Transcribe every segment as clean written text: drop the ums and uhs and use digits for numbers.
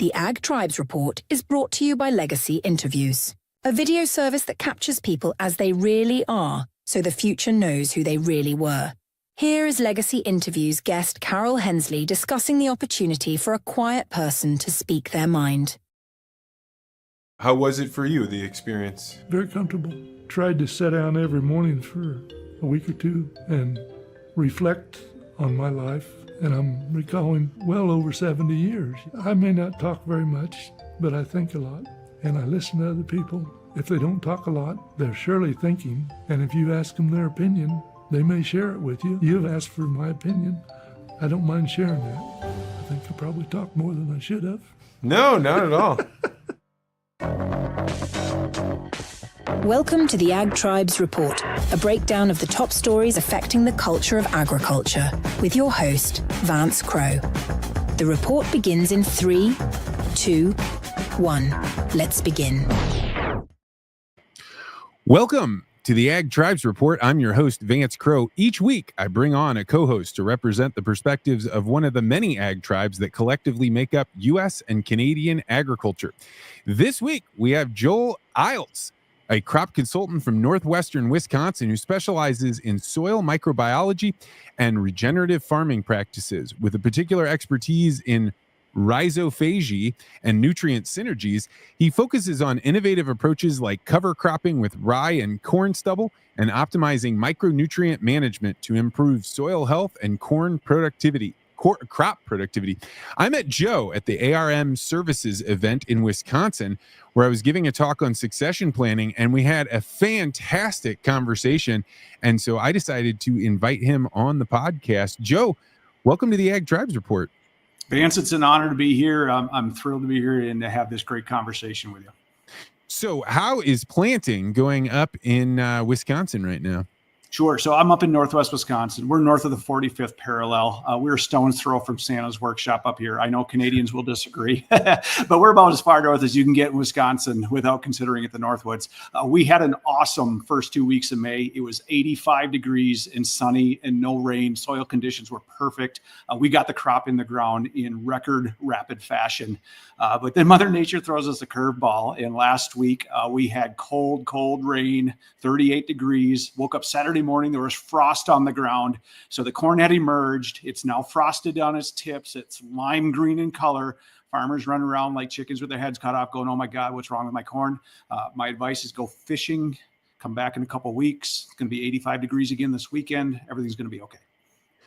The Ag Tribes Report is brought to you by Legacy Interviews, a video service that captures people as they really are, so the future knows who they really were. Here is Legacy Interviews guest Carol Hensley discussing the opportunity for a quiet person to speak their mind. How was it for you, the experience? Very comfortable. Tried to sit down every morning for a week or two and reflect on my life. And I'm recalling well over 70 years. I may not talk very much, but I think a lot. And I listen to other people. If they don't talk a lot, they're surely thinking. And if you ask them their opinion, they may share it with you. You've asked for my opinion. I don't mind sharing that. I think I probably talked more than I should have. No, not at all. Welcome to the Ag Tribes Report, a breakdown of the top stories affecting the culture of agriculture, with your host, Vance Crowe. The report begins in 3, 2, 1. Let's begin. Welcome to the Ag Tribes Report. I'm your host, Vance Crowe. Each week, I bring on a co-host to represent the perspectives of one of the many ag tribes that collectively make up U.S. and Canadian agriculture. This week, we have Joel Iltz, a crop consultant from northwestern Wisconsin who specializes in soil microbiology and regenerative farming practices, with a particular expertise in rhizophagy and nutrient synergies. He focuses on innovative approaches like cover cropping with rye and corn stubble and optimizing micronutrient management to improve soil health and crop productivity. I met Joe at the ARM Services event in Wisconsin, where I was giving a talk on succession planning, and we had a fantastic conversation. And so I decided to invite him on the podcast. Joe, welcome to the Ag Tribes Report. Vance, it's an honor to be here. I'm thrilled to be here and to have this great conversation with you. So how is planting going up in Wisconsin right now? Sure. So I'm up in northwest Wisconsin. We're north of the 45th parallel. We're a stone's throw from Santa's workshop up here. I know Canadians will disagree, but we're about as far north as you can get in Wisconsin without considering it the Northwoods. We had an awesome first 2 weeks of May. It was 85 degrees and sunny and no rain. Soil conditions were perfect. We got the crop in the ground in record rapid fashion. But then Mother Nature throws us a curveball. And last week we had cold rain, 38 degrees. Woke up Saturday morning, there was frost on the ground. So the corn had emerged. It's now frosted on its tips. It's lime green in color. Farmers run around like chickens with their heads cut off going, oh my God, what's wrong with my corn? My advice is go fishing, come back in a couple of weeks. It's going to be 85 degrees again this weekend. Everything's going to be okay.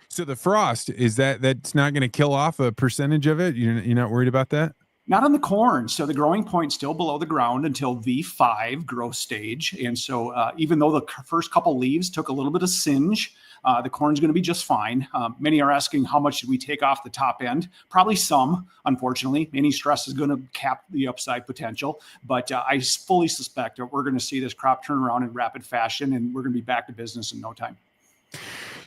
So the frost, that's not going to kill off a percentage of it? You're not worried about that? Not on the corn. So the growing point's still below the ground until V5 growth stage. And so even though the first couple leaves took a little bit of singe, the corn's going to be just fine. Many are asking how much should we take off the top end? Probably some, unfortunately. Any stress is going to cap the upside potential. But I fully suspect that we're going to see this crop turn around in rapid fashion, and we're going to be back to business in no time.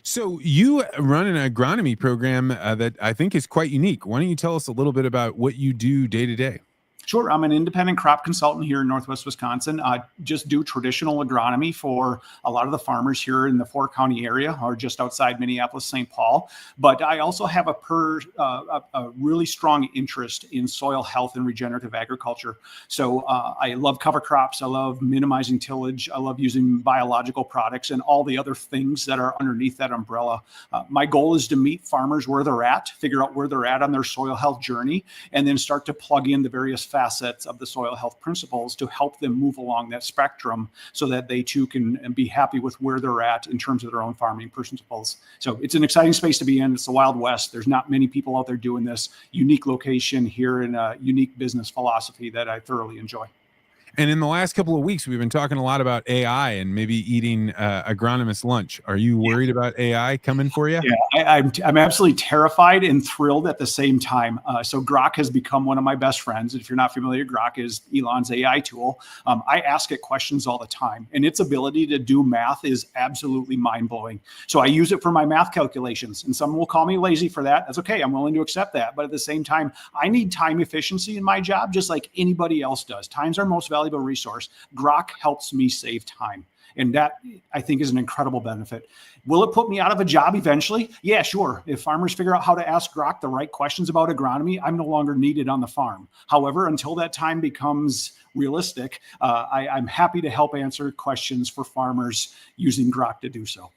So you run an agronomy program that I think is quite unique. Why don't you tell us a little bit about what you do day to day? Sure. I'm an independent crop consultant here in Northwest Wisconsin. Just do traditional agronomy for a lot of the farmers here in the 4-county area or just outside Minneapolis, St. Paul. But I also have a really strong interest in soil health and regenerative agriculture. So I love cover crops. I love minimizing tillage. I love using biological products and all the other things that are underneath that umbrella. My goal is to meet farmers where they're at, figure out where they're at on their soil health journey, and then start to plug in the various facets of the soil health principles to help them move along that spectrum so that they too can be happy with where they're at in terms of their own farming principles. So it's an exciting space to be in. It's the Wild West. There's not many people out there doing this. Unique location here in a unique business philosophy that I thoroughly enjoy. And in the last couple of weeks, we've been talking a lot about AI and maybe eating agronomist lunch. Are you worried about AI coming for you? Yeah, I'm absolutely terrified and thrilled at the same time. So Grok has become one of my best friends. If you're not familiar, Grok is Elon's AI tool. I ask it questions all the time, and its ability to do math is absolutely mind-blowing. So I use it for my math calculations, and some will call me lazy for that. That's okay. I'm willing to accept that. But at the same time, I need time efficiency in my job, just like anybody else does. Time's our most valuable resource. Grok helps me save time. And that, I think, is an incredible benefit. Will it put me out of a job eventually? Yeah, sure. If farmers figure out how to ask Grok the right questions about agronomy, I'm no longer needed on the farm. However, until that time becomes realistic, I'm happy to help answer questions for farmers using Grok to do so.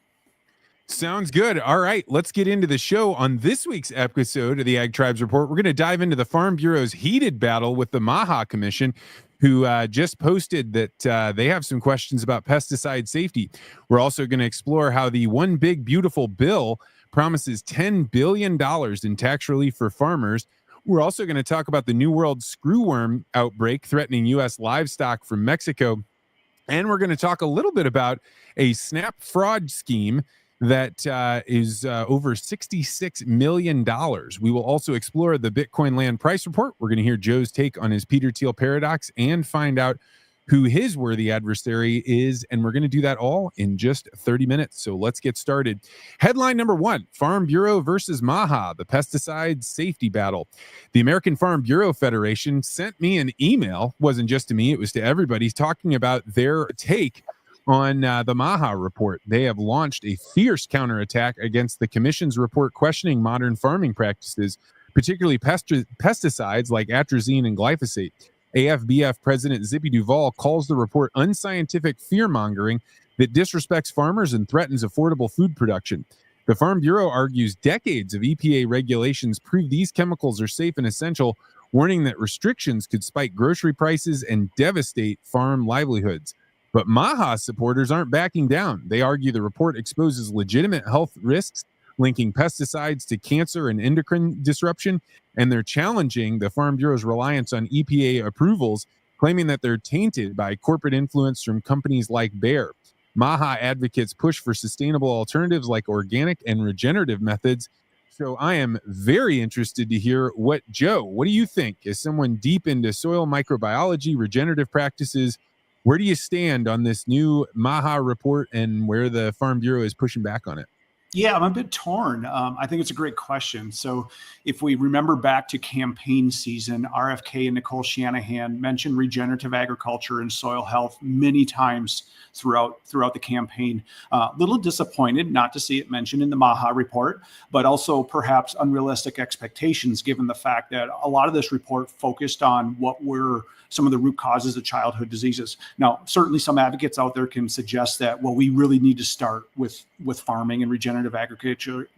Sounds good. All right, let's get into the show. On this week's episode of the Ag Tribes Report, we're going to dive into the Farm Bureau's heated battle with the MAHA Commission, who just posted that they have some questions about pesticide safety. We're also going to explore how the One Big Beautiful Bill promises $10 billion in tax relief for farmers. We're also going to talk about the new World Screwworm outbreak threatening U.S. livestock from Mexico. And we're going to talk a little bit about a SNAP fraud scheme that is over $66 million. We will also explore the Bitcoin land price report. We're going to hear Joe's take on his Peter Thiel Paradox and find out who his worthy adversary is. And we're going to do that all in just 30 minutes. So let's get started. Headline number one, Farm Bureau versus MAHA, the pesticide safety battle. The American Farm Bureau Federation sent me an email. Wasn't just to me, it was to everybody, talking about their take on the MAHA report. They have launched a fierce counterattack against the commission's report questioning modern farming practices, particularly pesticides like atrazine and glyphosate. AFBF President Zippy Duvall calls the report unscientific fear-mongering that disrespects farmers and threatens affordable food production. The Farm Bureau argues decades of EPA regulations prove these chemicals are safe and essential, warning that restrictions could spike grocery prices and devastate farm livelihoods. But MAHA supporters aren't backing down. They argue the report exposes legitimate health risks linking pesticides to cancer and endocrine disruption, and they're challenging the Farm Bureau's reliance on EPA approvals, claiming that they're tainted by corporate influence from companies like Bayer. MAHA advocates push for sustainable alternatives like organic and regenerative methods. So I am very interested to hear what do you think, as someone deep into soil microbiology, regenerative practices, where do you stand on this new MAHA report and where the Farm Bureau is pushing back on it? Yeah, I'm a bit torn. I think it's a great question. So if we remember back to campaign season, RFK and Nicole Shanahan mentioned regenerative agriculture and soil health many times throughout the campaign. Little disappointed not to see it mentioned in the MAHA report, but also perhaps unrealistic expectations given the fact that a lot of this report focused on what were some of the root causes of childhood diseases. Now, certainly some advocates out there can suggest that, well, we really need to start with farming and regenerative agriculture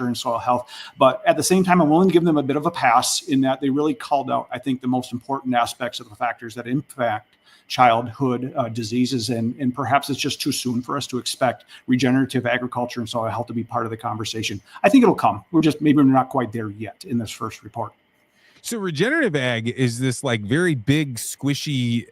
and soil health. But at the same time, I'm willing to give them a bit of a pass in that they really called out, I think, the most important aspects of the factors that impact childhood diseases. And perhaps it's just too soon for us to expect regenerative agriculture and soil health to be part of the conversation. I think it'll come. Maybe we're not quite there yet in this first report. So regenerative ag is this like very big, squishy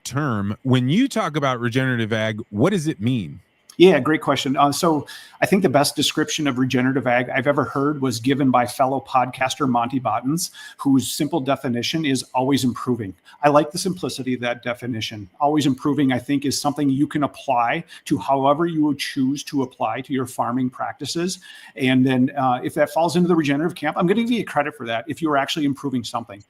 term. When you talk about regenerative ag, what does it mean? Yeah, great question. So I think the best description of regenerative ag I've ever heard was given by fellow podcaster Monty Bottens, whose simple definition is always improving. I like the simplicity of that definition. Always improving, I think, is something you can apply to however you would choose to apply to your farming practices. And then if that falls into the regenerative camp, I'm going to give you credit for that if you're actually improving something.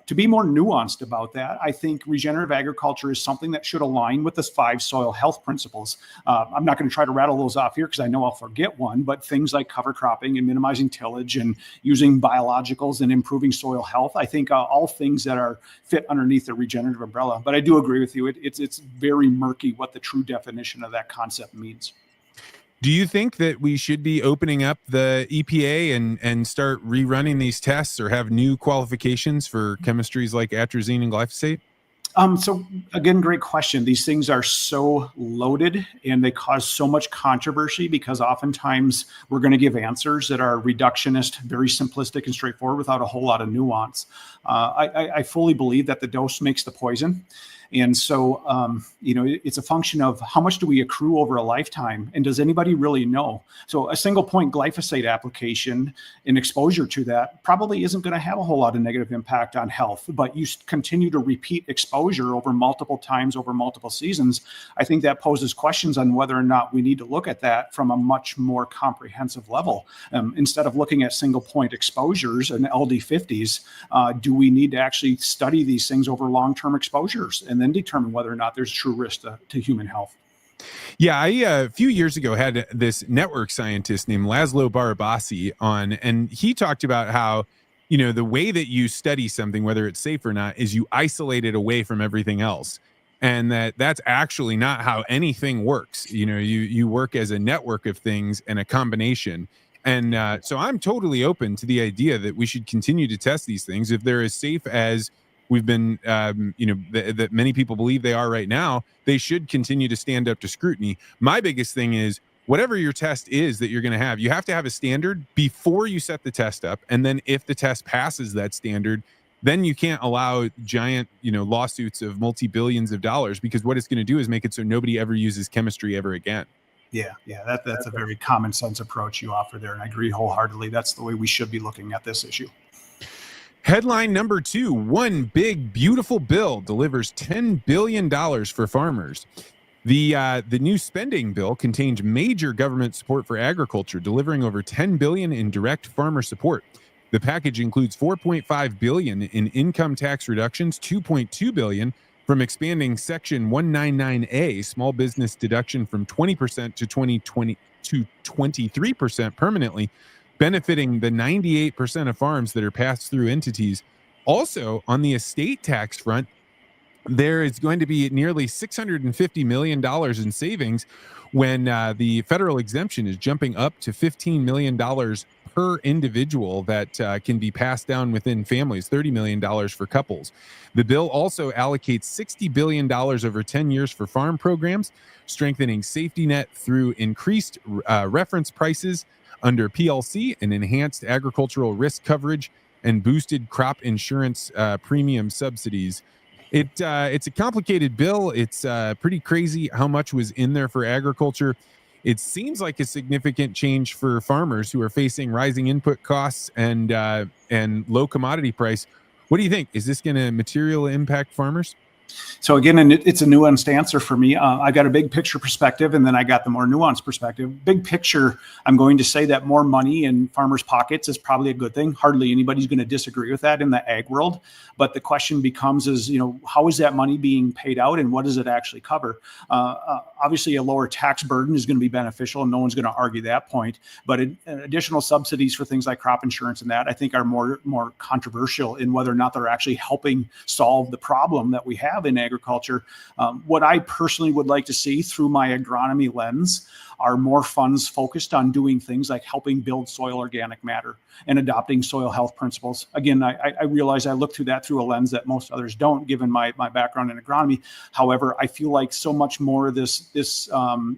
To be more nuanced about that, I think regenerative agriculture is something that should align with the 5 soil health principles. I'm not going to try to rattle those off here because I know I'll forget one, but things like cover cropping and minimizing tillage and using biologicals and improving soil health, I think all things that are fit underneath the regenerative umbrella. But I do agree with you. It's very murky what the true definition of that concept means. Do you think that we should be opening up the EPA and start rerunning these tests or have new qualifications for chemistries like atrazine and glyphosate? So again, great question. These things are so loaded and they cause so much controversy because oftentimes we're going to give answers that are reductionist, very simplistic and straightforward without a whole lot of nuance. I fully believe that the dose makes the poison. And so, it's a function of how much do we accrue over a lifetime, and does anybody really know? So a single point glyphosate application and exposure to that probably isn't going to have a whole lot of negative impact on health, but you continue to repeat exposure over multiple times, over multiple seasons. I think that poses questions on whether or not we need to look at that from a much more comprehensive level. Instead of looking at single point exposures and LD50s, do we need to actually study these things over long-term exposures and then determine whether or not there's true risk to human health? Yeah, I a few years ago had this network scientist named Laszlo Barabasi on, and he talked about how, the way that you study something, whether it's safe or not, is you isolate it away from everything else. And that's actually not how anything works. You work as a network of things and a combination. And so I'm totally open to the idea that we should continue to test these things if they're as safe as we've been, that many people believe they are right now. They should continue to stand up to scrutiny. My biggest thing is whatever your test is that you're going to have, you have to have a standard before you set the test up. And then if the test passes that standard, then you can't allow giant, lawsuits of multi-billions of dollars, because what it's going to do is make it so nobody ever uses chemistry ever again. Yeah, that's a very common sense approach you offer there. And I agree wholeheartedly. That's the way we should be looking at this issue. Headline number 2, one big, beautiful bill delivers $10 billion for farmers. The new spending bill contains major government support for agriculture, delivering over $10 billion in direct farmer support. The package includes $4.5 billion in income tax reductions, $2.2 billion from expanding Section 199A, small business deduction from 20% to 23% permanently, benefiting the 98% of farms that are pass-through entities. Also, on the estate tax front, there is going to be nearly $650 million in savings when the federal exemption is jumping up to $15 million per individual that can be passed down within families, $30 million for couples. The bill also allocates $60 billion over 10 years for farm programs, strengthening safety net through increased reference prices under PLC and enhanced agricultural risk coverage and boosted crop insurance premium subsidies. It's a complicated bill. It's pretty crazy how much was in there for agriculture. It seems like a significant change for farmers who are facing rising input costs and low commodity price. What do you think? Is this going to materially impact farmers? So again, and it's a nuanced answer for me. I got a big picture perspective, and then I got the more nuanced perspective. Big picture, I'm going to say that more money in farmers' pockets is probably a good thing. Hardly anybody's going to disagree with that in the ag world. But the question becomes is, how is that money being paid out, and what does it actually cover? Obviously, a lower tax burden is going to be beneficial, and no one's going to argue that point. But additional subsidies for things like crop insurance and that, I think, are more controversial in whether or not they're actually helping solve the problem that we have in agriculture. What I personally would like to see through my agronomy lens are more funds focused on doing things like helping build soil organic matter and adopting soil health principles. Again, I realize I look through that through a lens that most others don't, given my background in agronomy. However, I feel like so much more of this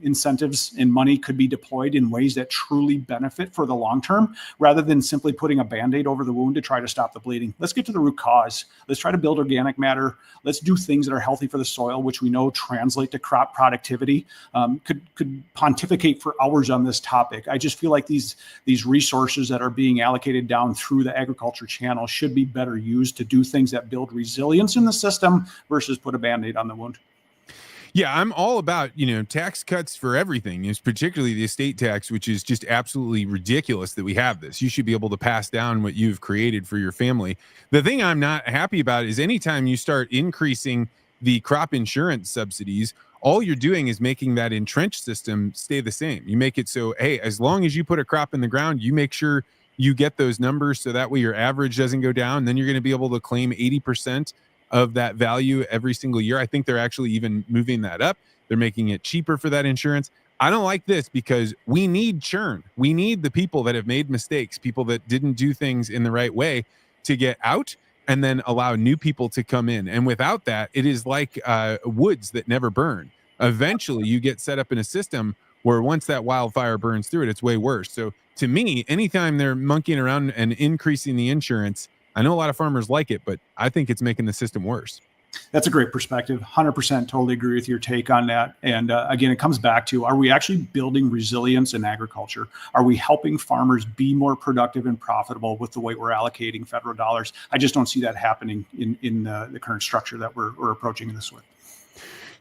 incentives and money could be deployed in ways that truly benefit for the long term, rather than simply putting a Band-Aid over the wound to try to stop the bleeding. Let's get to the root cause. Let's try to build organic matter. Let's do things that are healthy for the soil, which we know translate to crop productivity. Could pontificate for hours on this topic. I just feel like these resources that are being allocated down through the agriculture channel should be better used to do things that build resilience in the system versus put a Band-Aid on the wound. Yeah, I'm all about, tax cuts for everything, particularly the estate tax, which is just absolutely ridiculous that we have this. You should be able to pass down what you've created for your family. The thing I'm not happy about is anytime you start increasing the crop insurance subsidies, all you're doing is making that entrenched system stay the same. You make it so, hey, as long as you put a crop in the ground, you make sure you get those numbers so that way your average doesn't go down. Then you're going to be able to claim 80% of that value every single year. I think they're actually even moving that up. They're making it cheaper for that insurance. I don't like this because we need churn. We need the people that have made mistakes, people that didn't do things in the right way, to get out and then allow new people to come in. And without that, it is like woods that never burn. Eventually, you get set up in a system where once that wildfire burns through it, it's way worse. So to me, anytime they're monkeying around and increasing the insurance, I know a lot of farmers like it, but I think it's making the system worse. That's a great perspective. 100% totally agree with your take on that. And again, it comes back to, are we actually building resilience in agriculture? Are we helping farmers be more productive and profitable with the way we're allocating federal dollars? I just don't see that happening in the current structure that we're approaching this with.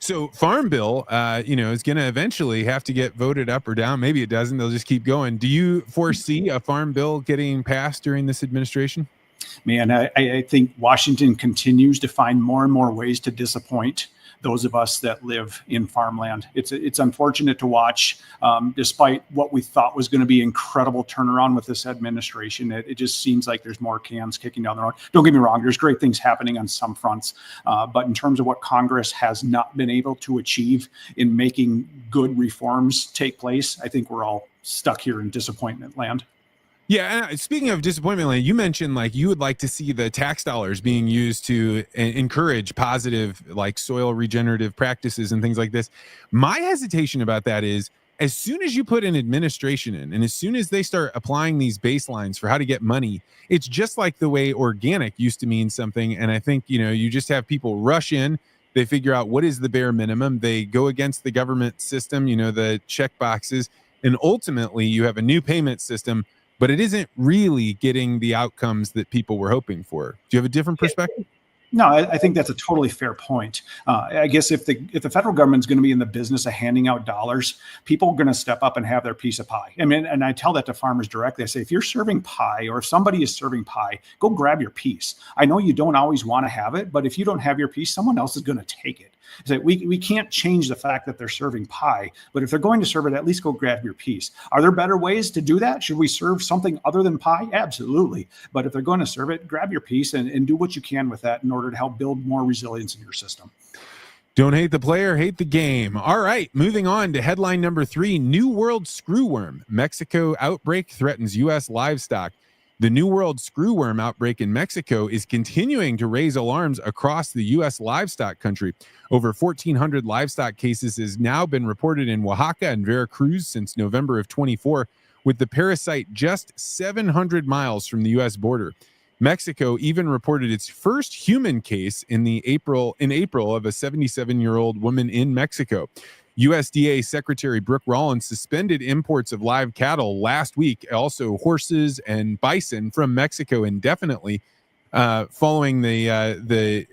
So Farm Bill, is going to eventually have to get voted up or down. Maybe it doesn't. They'll just keep going. Do you foresee a Farm Bill getting passed during this administration? Man, I think Washington continues to find more and more ways to disappoint those of us that live in farmland. It's unfortunate to watch, despite what we thought was going to be incredible turnaround with this administration. It just seems like there's more cans kicking down the road. Don't get me wrong, there's great things happening on some fronts, but in terms of what Congress has not been able to achieve in making good reforms take place, I think we're all stuck here in disappointment land. Yeah, and speaking of disappointment, you mentioned like you would like to see the tax dollars being used to encourage positive like soil regenerative practices and things like this. My hesitation about that is as soon as you put an administration in and as soon as they start applying these baselines for how to get money, it's just like the way organic used to mean something. And I think, you just have people rush in, they figure out what is the bare minimum, they go against the government system, the check boxes, and ultimately you have a new payment system, but it isn't really getting the outcomes that people were hoping for. Do you have a different perspective? No, I think that's a totally fair point. I guess if the federal government's going to be in the business of handing out dollars, people are going to step up and have their piece of pie. I mean, and I tell that to farmers directly. I say, if you're serving pie or if somebody is serving pie, go grab your piece. I know you don't always want to have it, but if you don't have your piece, someone else is going to take it. So we can't change the fact that they're serving pie, but if they're going to serve it, at least go grab your piece. Are there better ways to do that? Should we serve something other than pie? Absolutely. But if they're going to serve it, grab your piece and do what you can with that in order to help build more resilience in your system. Don't hate the player, hate the game. All right, moving on to headline number 3, New World Screwworm. Mexico outbreak threatens U.S. livestock. The New World Screwworm outbreak in Mexico is continuing to raise alarms across the U.S. livestock country. Over 1,400 livestock cases has now been reported in Oaxaca and Veracruz since November of 24, with the parasite just 700 miles from the U.S. border. Mexico even reported its first human case in April of a 77-year-old woman in Mexico. USDA Secretary Brooke Rollins suspended imports of live cattle last week, also horses and bison from Mexico indefinitely, following the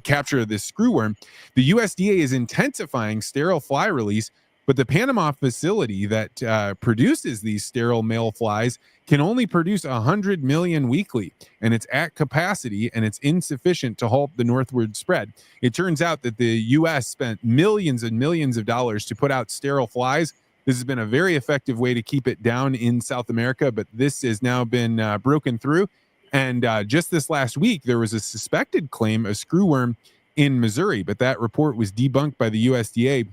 capture of this screwworm. The USDA is intensifying sterile fly release, but the Panama facility that produces these sterile male flies can only produce 100 million weekly, and it's at capacity and it's insufficient to halt the northward spread. It turns out that the U.S. spent millions and millions of dollars to put out sterile flies. This has been a very effective way to keep it down in South America, but this has now been broken through. And just this last week, there was a suspected claim of screwworm in Missouri, but that report was debunked by the USDA.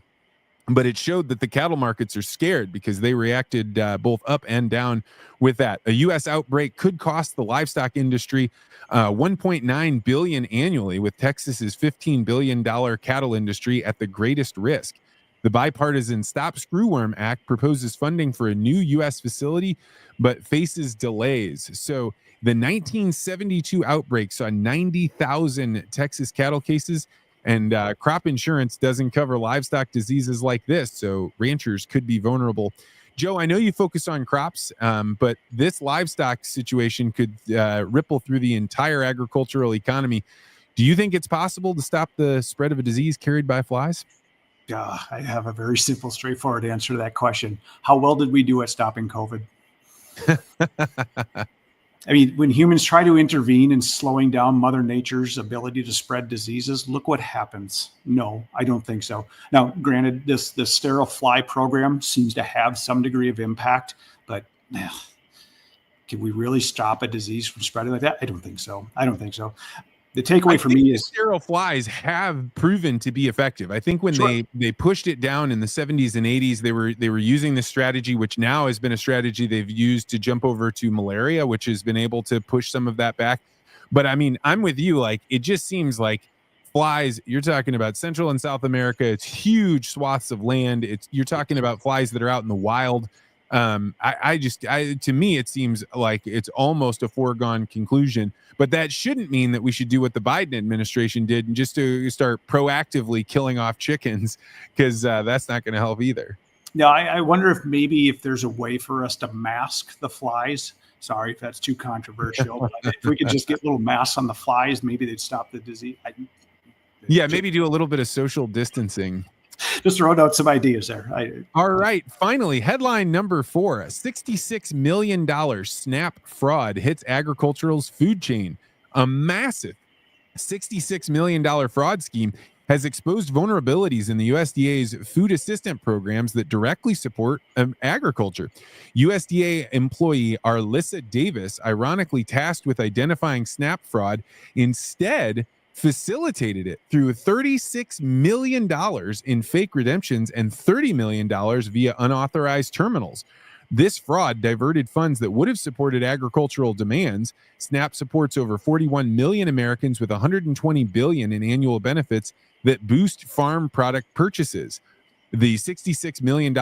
But it showed that the cattle markets are scared because they reacted both up and down with that. A U.S. outbreak could cost the livestock industry $1.9 billion annually, with Texas's $15 billion cattle industry at the greatest risk. The bipartisan Stop Screwworm Act proposes funding for a new U.S. facility, but faces delays. So the 1972 outbreak saw 90,000 Texas cattle cases. And crop insurance doesn't cover livestock diseases like this, so ranchers could be vulnerable. Joe, I know you focus on crops, but this livestock situation could ripple through the entire agricultural economy. Do you think it's possible to stop the spread of a disease carried by flies? I have a very simple, straightforward answer to that question. How well did we do at stopping COVID? I mean, when humans try to intervene in slowing down Mother Nature's ability to spread diseases, look what happens. No, I don't think so. Now, granted, this sterile fly program seems to have some degree of impact, but can we really stop a disease from spreading like that? I don't think so. The takeaway for me is sterile flies have proven to be effective. I think when they pushed it down in the 70s and 80s, they were using this strategy, which now has been a strategy they've used to jump over to malaria, which has been able to push some of that back. But I mean, I'm with you. Like, it just seems like flies, you're talking about Central and South America. It's huge swaths of land. You're talking about flies that are out in the wild. To me, it seems like it's almost a foregone conclusion, but that shouldn't mean that we should do what the Biden administration did and just to start proactively killing off chickens, because that's not going to help either. No, I wonder if there's a way for us to mask the flies. Sorry if that's too controversial, but if we could just get little masks on the flies, maybe they'd stop the disease. Maybe do a little bit of social distancing. Just throwing out some ideas there. All right. Finally, headline number 4, a $66 million SNAP fraud hits agricultural's food chain. A massive $66 million fraud scheme has exposed vulnerabilities in the USDA's food assistance programs that directly support agriculture. USDA employee Arlissa Davis, ironically tasked with identifying SNAP fraud, instead facilitated it through $36 million in fake redemptions and $30 million via unauthorized terminals. This fraud diverted funds that would have supported agricultural demands. SNAP supports over 41 million Americans with 120 billion in annual benefits that boost farm product purchases. The $66 million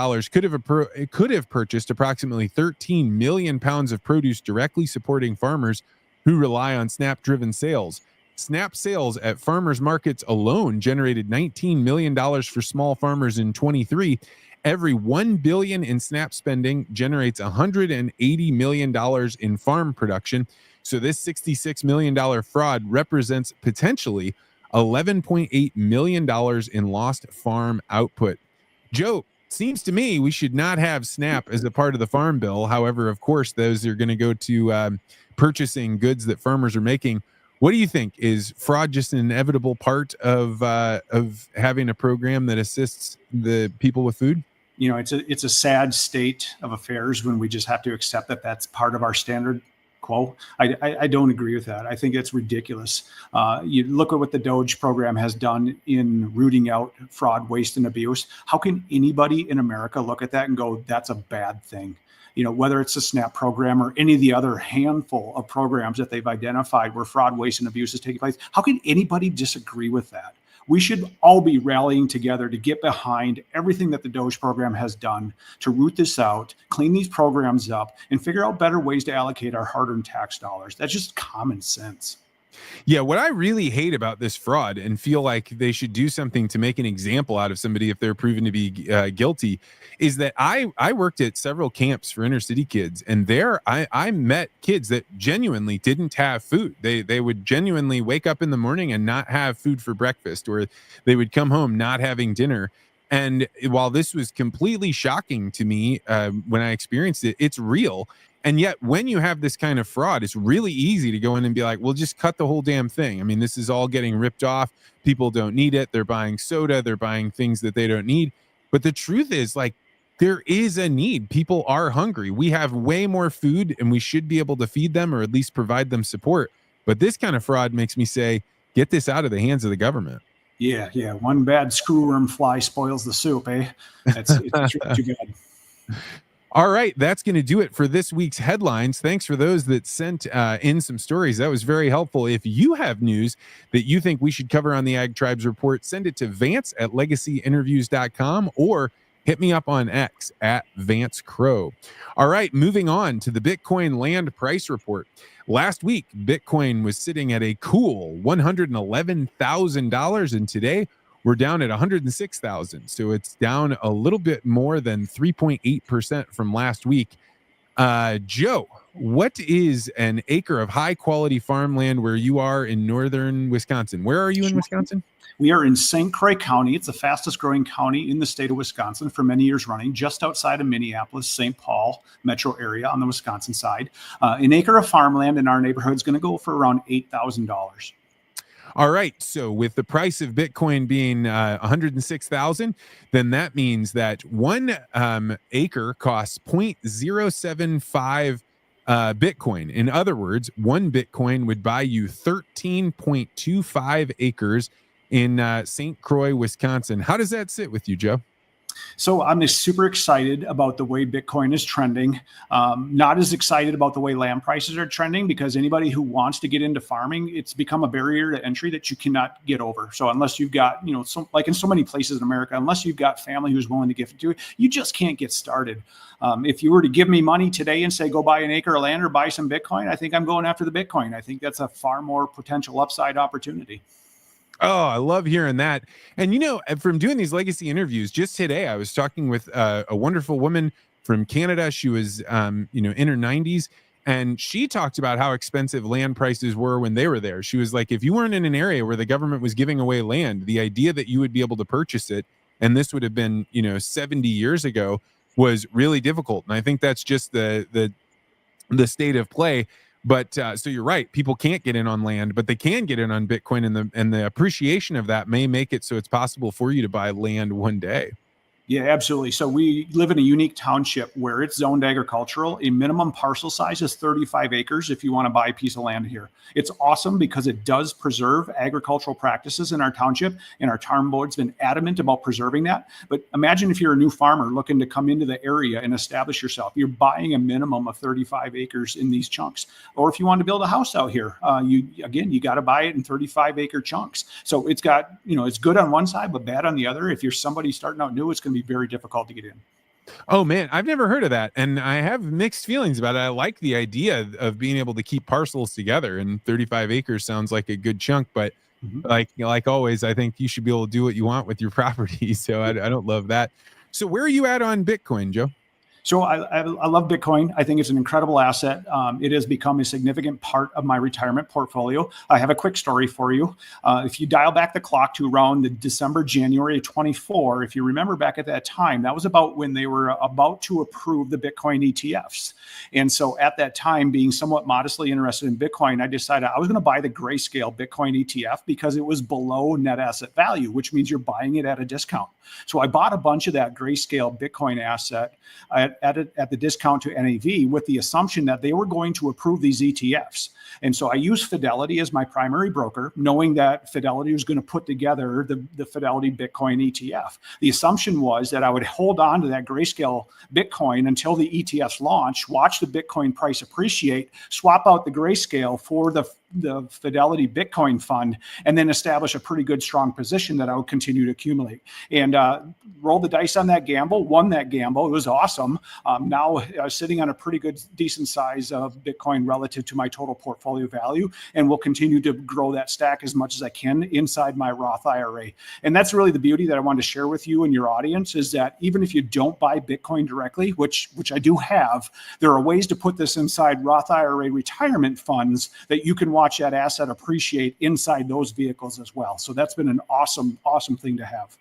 could have purchased approximately 13 million pounds of produce directly supporting farmers who rely on SNAP-driven sales. SNAP sales at farmers markets alone generated $19 million for small farmers in 23. Every $1 billion in SNAP spending generates $180 million in farm production. So this $66 million fraud represents potentially $11.8 million in lost farm output. Joe, seems to me we should not have SNAP as a part of the farm bill. However, of course, those are going to go to purchasing goods that farmers are making. What do you think? Is fraud just an inevitable part of having a program that assists the people with food? You know, it's a sad state of affairs when we just have to accept that that's part of our standard quo. I don't agree with that. I think it's ridiculous. You look at what the DOGE program has done in rooting out fraud, waste, and abuse. How can anybody in America look at that and go, that's a bad thing? You know, whether it's the SNAP program or any of the other handful of programs that they've identified where fraud, waste, and abuse is taking place, how can anybody disagree with that? We should all be rallying together to get behind everything that the DOGE program has done to root this out, clean these programs up, and figure out better ways to allocate our hard-earned tax dollars. That's just common sense. Yeah, what I really hate about this fraud and feel like they should do something to make an example out of somebody if they're proven to be guilty is that I worked at several camps for inner city kids, and there I met kids that genuinely didn't have food. They would genuinely wake up in the morning and not have food for breakfast, or they would come home not having dinner. And while this was completely shocking to me when I experienced it, it's real. And yet when you have this kind of fraud, it's really easy to go in and be like, well, just cut the whole damn thing. I mean, this is all getting ripped off. People don't need it. They're buying soda. They're buying things that they don't need. But the truth is, like, there is a need. People are hungry. We have way more food and we should be able to feed them or at least provide them support. But this kind of fraud makes me say, get this out of the hands of the government. Yeah. One bad screwworm fly spoils the soup, eh? It's too good. All right, that's going to do it for this week's headlines. Thanks for those that sent in some stories. That was very helpful. If you have news that you think we should cover on the Ag Tribes Report, send it to Vance@legacyinterviews.com or hit me up on X @VanceCrow. All right, moving on to the Bitcoin land price report. Last week, Bitcoin was sitting at a cool $111,000, and today we're down at 106,000. So it's down a little bit more than 3.8% from last week. Joe, what is an acre of high quality farmland where you are in northern Wisconsin? Where are you in Wisconsin? We are in St. Croix County. It's the fastest growing county in the state of Wisconsin for many years running, just outside of Minneapolis, St. Paul metro area on the Wisconsin side. An acre of farmland in our neighborhood is going to go for around $8,000. All right. So with the price of Bitcoin being 106,000, then that means that 1 acre costs 0.075 Bitcoin. In other words, 1 Bitcoin would buy you 13.25 acres in St. Croix, Wisconsin. How does that sit with you, Joe? So I'm super excited about the way Bitcoin is trending. Not as excited about the way land prices are trending, because anybody who wants to get into farming, it's become a barrier to entry that you cannot get over. So unless you've got, like in so many places in America, unless you've got family who's willing to give it to you, you just can't get started. If you were to give me money today and say, go buy an acre of land or buy some Bitcoin, I think I'm going after the Bitcoin. I think that's a far more potential upside opportunity. Oh, I love hearing that. And, from doing these legacy interviews, just today, I was talking with a wonderful woman from Canada. She was, in her 90s, and she talked about how expensive land prices were when they were there. She was like, if you weren't in an area where the government was giving away land, the idea that you would be able to purchase it and this would have been, 70 years ago, was really difficult. And I think that's just the state of play. But so you're right, people can't get in on land, but they can get in on Bitcoin, and the appreciation of that may make it so it's possible for you to buy land one day. Yeah, absolutely. So we live in a unique township where it's zoned agricultural. A minimum parcel size is 35 acres if you want to buy a piece of land here. It's awesome because it does preserve agricultural practices in our township, and our farm board's been adamant about preserving that. But imagine if you're a new farmer looking to come into the area and establish yourself. You're buying a minimum of 35 acres in these chunks. Or if you want to build a house out here, you got to buy it in 35-acre chunks. So it's got, it's good on one side, but bad on the other. If you're somebody starting out new, it's going to be very difficult to get in. Oh man, I've never heard of that, and I have mixed feelings about it. I like the idea of being able to keep parcels together, and 35 acres sounds like a good chunk, but like always, I think you should be able to do what you want with your property. So I don't love that. So where are you at on Bitcoin, Joe? So I love Bitcoin. I think it's an incredible asset. It has become a significant part of my retirement portfolio. I have a quick story for you. If you dial back the clock to around the January 24, if you remember back at that time, that was about when they were about to approve the Bitcoin ETFs. And so at that time, being somewhat modestly interested in Bitcoin, I decided I was going to buy the Grayscale Bitcoin ETF because it was below net asset value, which means you're buying it at a discount. So I bought a bunch of that Grayscale Bitcoin asset at the discount to NAV with the assumption that they were going to approve these ETFs. And so I used Fidelity as my primary broker, knowing that Fidelity was going to put together the Fidelity Bitcoin ETF. The assumption was that I would hold on to that Grayscale Bitcoin until the ETFs launch, watch the Bitcoin price appreciate, swap out the Grayscale for the Fidelity Bitcoin fund, and then establish a pretty good, strong position that I would continue to accumulate. And rolled the dice on that gamble, won that gamble. It was awesome. Now I was sitting on a pretty good, decent size of Bitcoin relative to my total portfolio value, and will continue to grow that stack as much as I can inside my Roth IRA. And that's really the beauty that I wanted to share with you and your audience, is that even if you don't buy Bitcoin directly, which I do have, there are ways to put this inside Roth IRA retirement funds that you can watch that asset appreciate inside those vehicles as well. So that's been an awesome thing to have.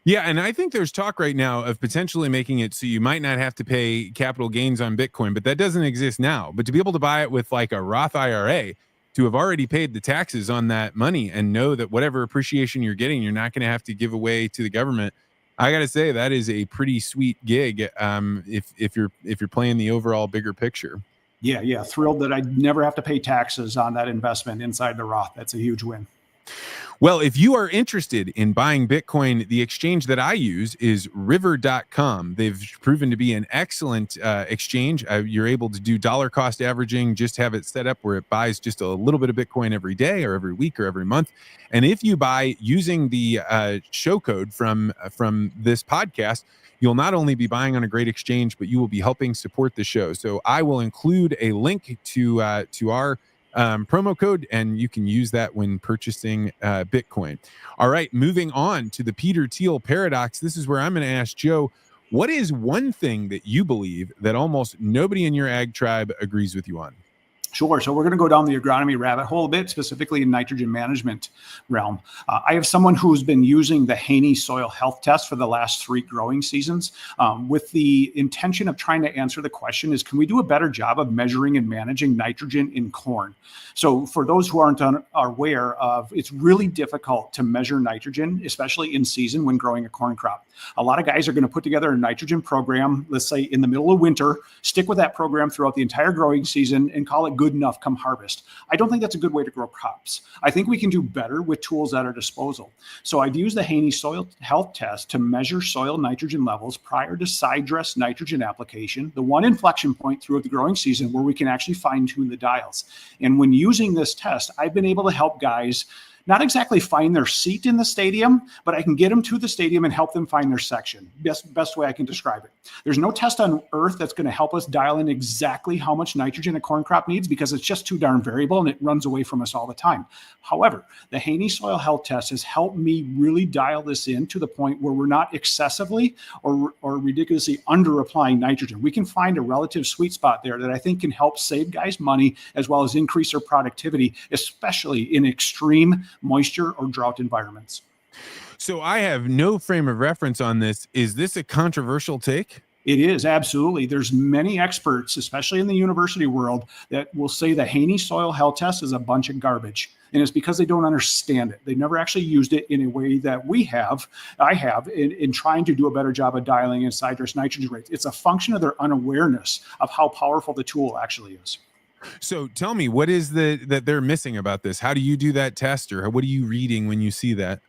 Yeah, and I think there's talk right now of potentially making it so you might not have to pay capital gains on Bitcoin, but that doesn't exist now. But to be able to buy it with like a Roth IRA, to have already paid the taxes on that money and know that whatever appreciation you're getting, you're not going to have to give away to the government. I got to say that is a pretty sweet gig if you're playing the overall bigger picture. Yeah. Thrilled that I never have to pay taxes on that investment inside the Roth. That's a huge win. Well, if you are interested in buying Bitcoin, the exchange that I use is river.com. They've proven to be an excellent exchange. You're able to do dollar cost averaging, just have it set up where it buys just a little bit of Bitcoin every day or every week or every month. And if you buy using the show code from this podcast, you'll not only be buying on a great exchange, but you will be helping support the show. So I will include a link to our promo code, and you can use that when purchasing Bitcoin. All right, moving on to the Peter Thiel Paradox. This is where I'm going to ask Joe, what is one thing that you believe that almost nobody in your ag tribe agrees with you on? Sure. So we're going to go down the agronomy rabbit hole a bit, specifically in nitrogen management realm. I have someone who's been using the Haney soil health test for the last 3 growing seasons with the intention of trying to answer the question is, can we do a better job of measuring and managing nitrogen in corn? So for those who aren't aware of, it's really difficult to measure nitrogen, especially in season when growing a corn crop. A lot of guys are going to put together a nitrogen program, let's say in the middle of winter, stick with that program throughout the entire growing season and call it good enough come harvest. I don't think that's a good way to grow crops. I think we can do better with tools at our disposal. So I've used the Haney soil health test to measure soil nitrogen levels prior to side dress nitrogen application, the one inflection point throughout the growing season where we can actually fine tune the dials. And when using this test, I've been able to help guys not exactly find their seat in the stadium, but I can get them to the stadium and help them find their section. Best way I can describe it. There's no test on earth that's going to help us dial in exactly how much nitrogen a corn crop needs because it's just too darn variable and it runs away from us all the time. However, the Haney soil health test has helped me really dial this in to the point where we're not excessively or ridiculously under applying nitrogen. We can find a relative sweet spot there that I think can help save guys money as well as increase their productivity, especially in extreme moisture or drought environments. So I have no frame of reference on this. Is this a controversial take? It is, absolutely. There's many experts, especially in the university world, that will say the Haney soil health test is a bunch of garbage. And it's because they don't understand it. They've never actually used it in a way that I have, in trying to do a better job of dialing in sidedress nitrogen rates. It's a function of their unawareness of how powerful the tool actually is. So tell me, what is that they're missing about this? How do you do that test, or what are you reading when you see that?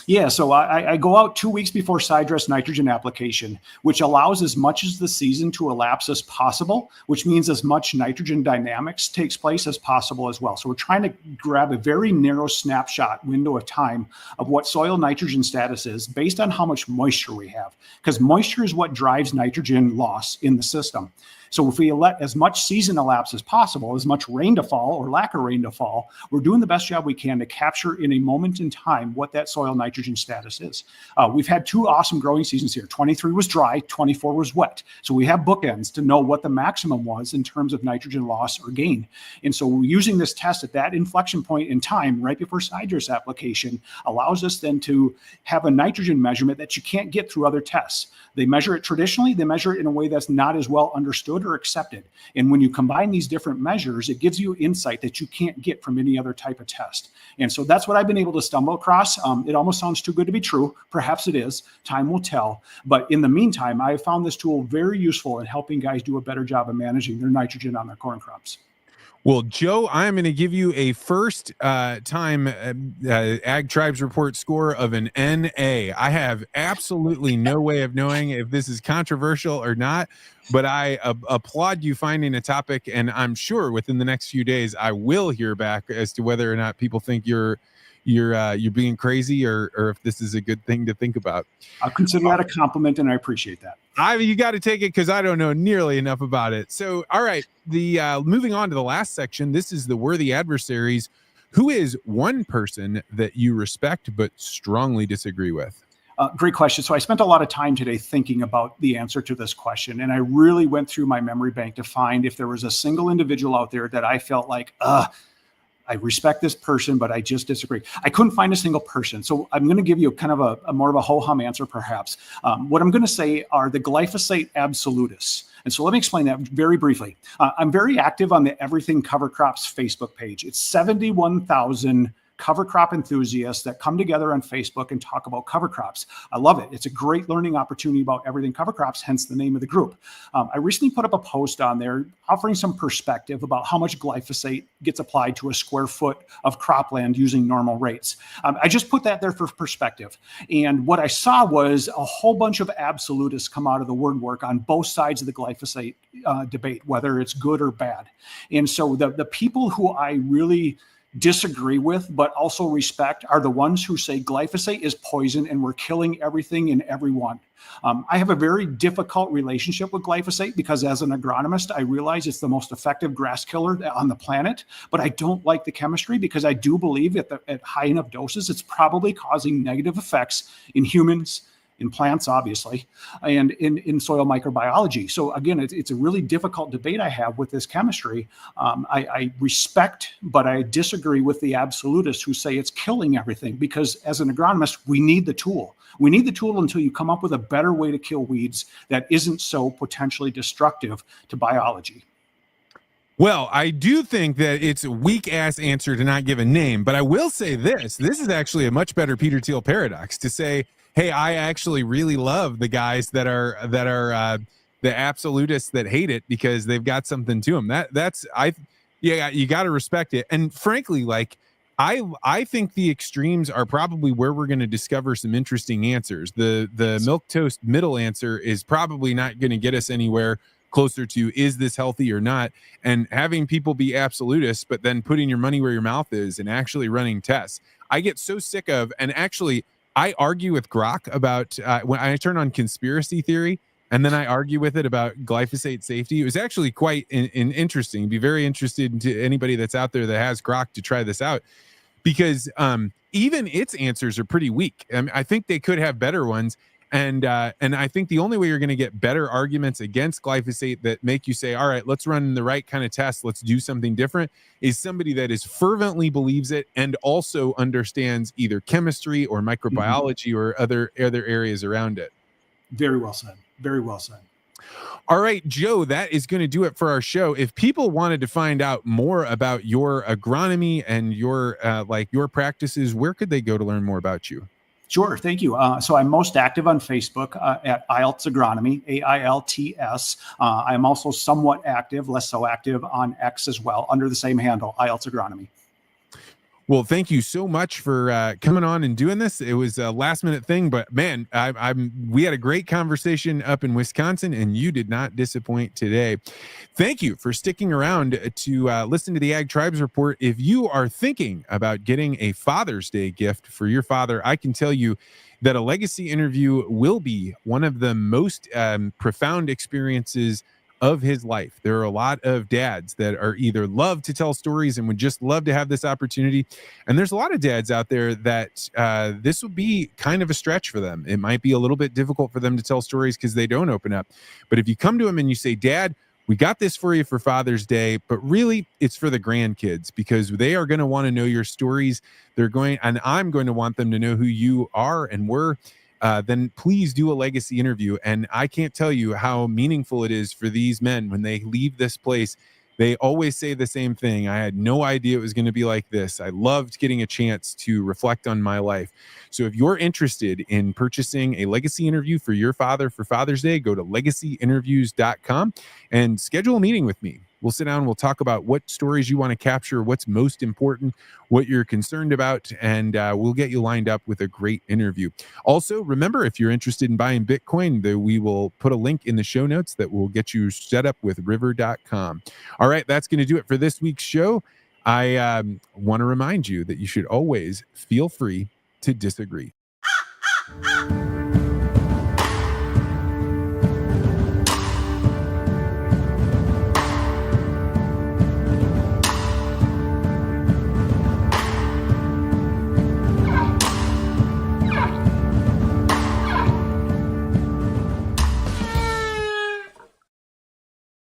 Yeah, so I go out 2 weeks before sidedress nitrogen application, which allows as much as the season to elapse as possible, which means as much nitrogen dynamics takes place as possible as well. So we're trying to grab a very narrow snapshot window of time of what soil nitrogen status is based on how much moisture we have, because moisture is what drives nitrogen loss in the system. So if we let as much season elapse as possible, as much rain to fall or lack of rain to fall, we're doing the best job we can to capture in a moment in time what that soil nitrogen status is. We've had 2 awesome growing seasons here. 23 was dry, 24 was wet. So we have bookends to know what the maximum was in terms of nitrogen loss or gain. And so we're using this test at that inflection point in time, right before sidedress application, allows us then to have a nitrogen measurement that you can't get through other tests. They measure it traditionally, they measure it in a way that's not as well understood or accepted. And when you combine these different measures, it gives you insight that you can't get from any other type of test. And so that's what I've been able to stumble across. It almost sounds too good to be true. Perhaps it is. Time will tell. But in the meantime, I have found this tool very useful in helping guys do a better job of managing their nitrogen on their corn crops. Well, Joe, I'm going to give you a first time Ag Tribes Report score of an NA. I have absolutely no way of knowing if this is controversial or not, but I applaud you finding a topic, and I'm sure within the next few days I will hear back as to whether or not people think you're being crazy or if this is a good thing to think about. I'll consider that a compliment, and I appreciate that. You got to take it because I don't know nearly enough about it. So, all right, moving on to the last section. This is the worthy adversaries. Who is one person that you respect but strongly disagree with? Great question. So I spent a lot of time today thinking about the answer to this question, and I really went through my memory bank to find if there was a single individual out there that I felt like, I respect this person, but I just disagree. I couldn't find a single person. So I'm going to give you kind of a more of a ho-hum answer, perhaps. What I'm going to say are the glyphosate absolutists. And so let me explain that very briefly. I'm very active on the Everything Cover Crops Facebook page. It's 71,000 cover crop enthusiasts that come together on Facebook and talk about cover crops. I love it. It's a great learning opportunity about everything cover crops, hence the name of the group. I recently put up a post on there offering some perspective about how much glyphosate gets applied to a square foot of cropland using normal rates. I just put that there for perspective. And what I saw was a whole bunch of absolutists come out of the woodwork on both sides of the glyphosate debate, whether it's good or bad. And so the people who I really disagree with, but also respect, are the ones who say glyphosate is poison and we're killing everything and everyone. I have a very difficult relationship with glyphosate because as an agronomist, I realize it's the most effective grass killer on the planet, but I don't like the chemistry because I do believe at high enough doses, it's probably causing negative effects in humans, in plants, obviously, and in soil microbiology. So again, it's a really difficult debate I have with this chemistry. I respect, but I disagree with the absolutists who say it's killing everything because as an agronomist, we need the tool. We need the tool until you come up with a better way to kill weeds that isn't so potentially destructive to biology. Well, I do think that it's a weak-ass answer to not give a name, but I will say this. This is actually a much better Peter Thiel paradox to say, hey, I actually really love the guys that are the absolutists that hate it because they've got something to them. You got to respect it. And frankly, like I think the extremes are probably where we're going to discover some interesting answers. The milquetoast middle answer is probably not going to get us anywhere closer to is this healthy or not. And having people be absolutists, but then putting your money where your mouth is and actually running tests. I get so sick of, and actually I argue with Grok about when I turn on conspiracy theory and then I argue with it about glyphosate safety. It was actually quite interesting. Be very interested to anybody that's out there that has Grok to try this out because even its answers are pretty weak. I think they could have better ones. And I think the only way you're going to get better arguments against glyphosate that make you say, all right, let's run the right kind of test, let's do something different, is somebody that is fervently believes it and also understands either chemistry or microbiology or other areas around it. Very well said. Very well said. All right, Joe, that is going to do it for our show. If people wanted to find out more about your agronomy and your your practices, where could they go to learn more about you? Sure. Thank you. So I'm most active on Facebook at IELTS Agronomy, AILTS. I'm also somewhat active, less so active on X as well, under the same handle, IELTS Agronomy. Well, thank you so much for coming on and doing this. It was a last minute thing, but man, we had a great conversation up in Wisconsin, and you did not disappoint today. Thank you for sticking around to listen to the Ag Tribes Report. If you are thinking about getting a Father's Day gift for your father, I can tell you that a legacy interview will be one of the most profound experiences of his life. There are a lot of dads that are either love to tell stories and would just love to have this opportunity. And there's a lot of dads out there that this would be kind of a stretch for them. It might be a little bit difficult for them to tell stories because they don't open up. But if you come to him and you say, Dad, we got this for you for Father's Day, but really it's for the grandkids because they are going to want to know your stories. And I'm going to want them to know who you are and were. Then please do a legacy interview. And I can't tell you how meaningful it is for these men when they leave this place. They always say the same thing. I had no idea it was going to be like this. I loved getting a chance to reflect on my life. So if you're interested in purchasing a legacy interview for your father for Father's Day, go to legacyinterviews.com and schedule a meeting with me. We'll sit down, we'll talk about what stories you want to capture, what's most important, what you're concerned about, and we'll get you lined up with a great interview. Also, remember, if you're interested in buying Bitcoin, we will put a link in the show notes that will get you set up with river.com. All right, that's going to do it for this week's show. I want to remind you that you should always feel free to disagree.